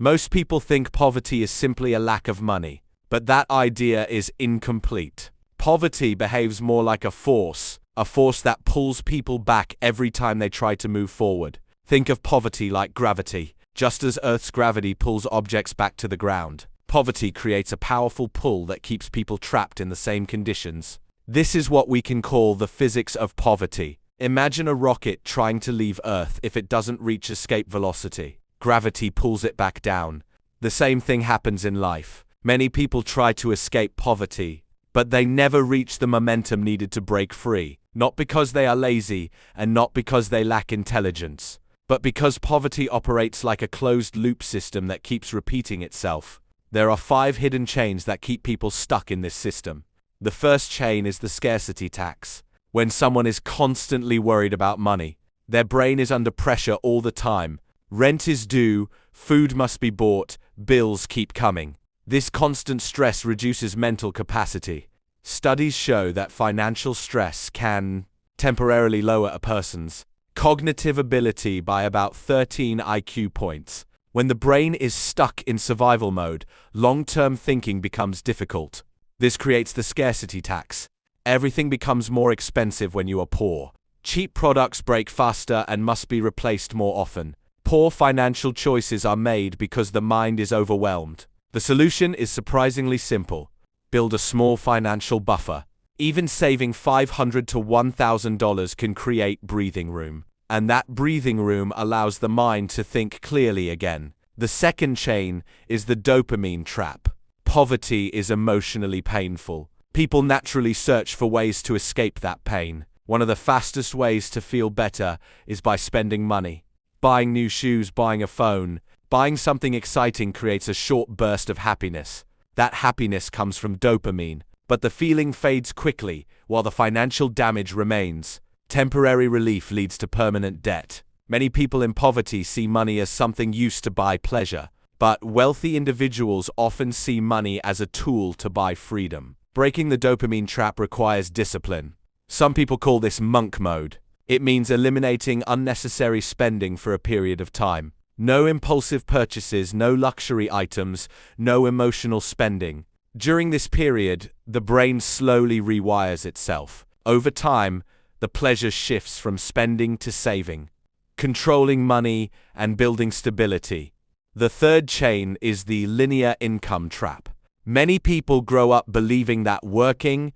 Most people think poverty is simply a lack of money, but that idea is incomplete. Poverty behaves more like a force that pulls people back every time they try to move forward. Think of poverty like gravity. Just as Earth's gravity pulls objects back to the ground, poverty creates a powerful pull that keeps people trapped in the same conditions. This is what we can call the physics of poverty. Imagine a rocket trying to leave Earth. If it doesn't reach escape velocity, gravity pulls it back down. The same thing happens in life. Many people try to escape poverty, but they never reach the momentum needed to break free, not because they are lazy and not because they lack intelligence, but because poverty operates like a closed-loop system that keeps repeating itself. There are 5 hidden chains that keep people stuck in this system. The first chain is the scarcity tax. When someone is constantly worried about money, their brain is under pressure all the time. Rent is due, food must be bought, bills keep coming. This constant stress reduces mental capacity. Studies show that financial stress can temporarily lower a person's cognitive ability by about 13 IQ points. When the brain is stuck in survival mode, long-term thinking becomes difficult. This creates the scarcity tax. Everything becomes more expensive when you are poor. Cheap products break faster and must be replaced more often. Poor financial choices are made because the mind is overwhelmed. The solution is surprisingly simple. Build a small financial buffer. Even saving $500 to $1,000 can create breathing room, and that breathing room allows the mind to think clearly again. The second chain is the dopamine trap. Poverty is emotionally painful. People naturally search for ways to escape that pain. One of the fastest ways to feel better is by spending money. Buying new shoes, buying a phone, buying something exciting creates a short burst of happiness. That happiness comes from dopamine, but the feeling fades quickly while the financial damage remains. Temporary relief leads to permanent debt. Many people in poverty see money as something used to buy pleasure, but wealthy individuals often see money as a tool to buy freedom. Breaking the dopamine trap requires discipline. Some people call this monk mode. It means eliminating unnecessary spending for a period of time. No impulsive purchases, no luxury items, no emotional spending. During this period, the brain slowly rewires itself. Over time, the pleasure shifts from spending to saving, controlling money and building stability. The third chain is the linear income trap. Many people grow up believing that working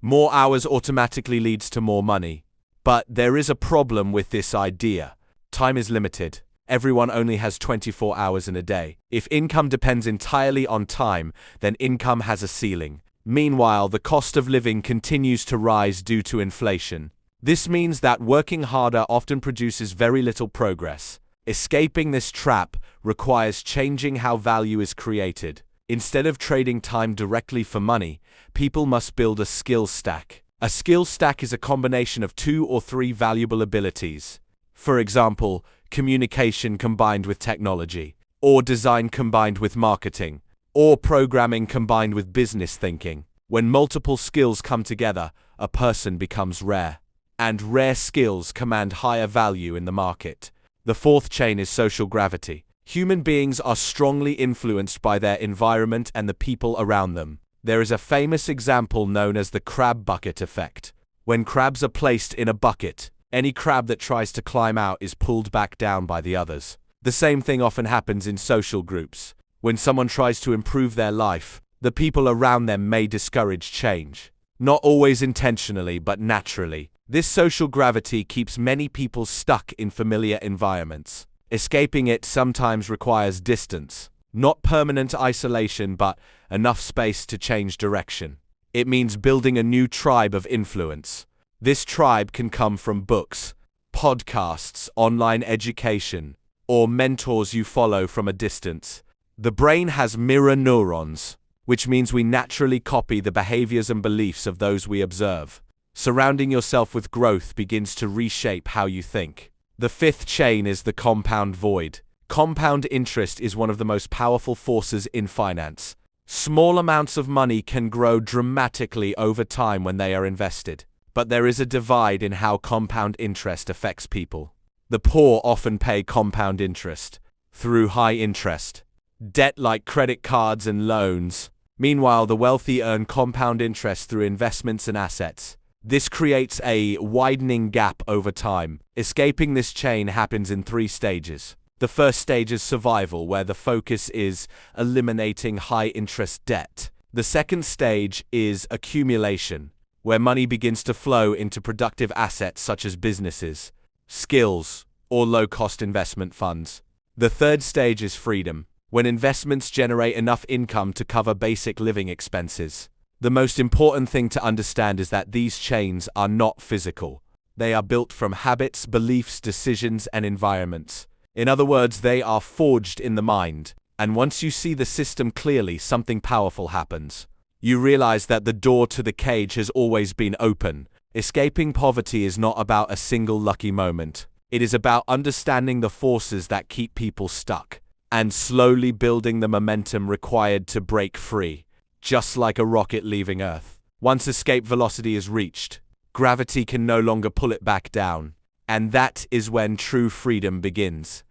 more hours automatically leads to more money. But there is a problem with this idea. Time is limited. Everyone only has 24 hours in a day. If income depends entirely on time, then income has a ceiling. Meanwhile, the cost of living continues to rise due to inflation. This means that working harder often produces very little progress. Escaping this trap requires changing how value is created. Instead of trading time directly for money, people must build a skill stack. A skill stack is a combination of 2 or 3 valuable abilities. For example, communication combined with technology, or design combined with marketing, or programming combined with business thinking. When multiple skills come together, a person becomes rare, and rare skills command higher value in the market. The fourth chain is social gravity. Human beings are strongly influenced by their environment and the people around them. There is a famous example known as the crab bucket effect. When crabs are placed in a bucket, any crab that tries to climb out is pulled back down by the others. The same thing often happens in social groups. When someone tries to improve their life, the people around them may discourage change. Not always intentionally, but naturally. This social gravity keeps many people stuck in familiar environments. Escaping it sometimes requires distance. Not permanent isolation, but enough space to change direction. It means building a new tribe of influence. This tribe can come from books, podcasts, online education, or mentors you follow from a distance. The brain has mirror neurons, which means we naturally copy the behaviors and beliefs of those we observe. Surrounding yourself with growth begins to reshape how you think. The fifth chain is the compound void. Compound interest is one of the most powerful forces in finance. Small amounts of money can grow dramatically over time when they are invested. But there is a divide in how compound interest affects people. The poor often pay compound interest through high interest. debt like credit cards and loans. Meanwhile, the wealthy earn compound interest through investments and assets. This creates a widening gap over time. Escaping this chain happens in 3 stages. The first stage is survival, where the focus is eliminating high-interest debt. The second stage is accumulation, where money begins to flow into productive assets such as businesses, skills, or low-cost investment funds. The third stage is freedom, when investments generate enough income to cover basic living expenses. The most important thing to understand is that these chains are not physical. They are built from habits, beliefs, decisions, and environments. In other words, they are forged in the mind. And once you see the system clearly, something powerful happens. You realize that the door to the cage has always been open. Escaping poverty is not about a single lucky moment. It is about understanding the forces that keep people stuck and slowly building the momentum required to break free. Just like a rocket leaving Earth. Once escape velocity is reached, gravity can no longer pull it back down. And that is when true freedom begins.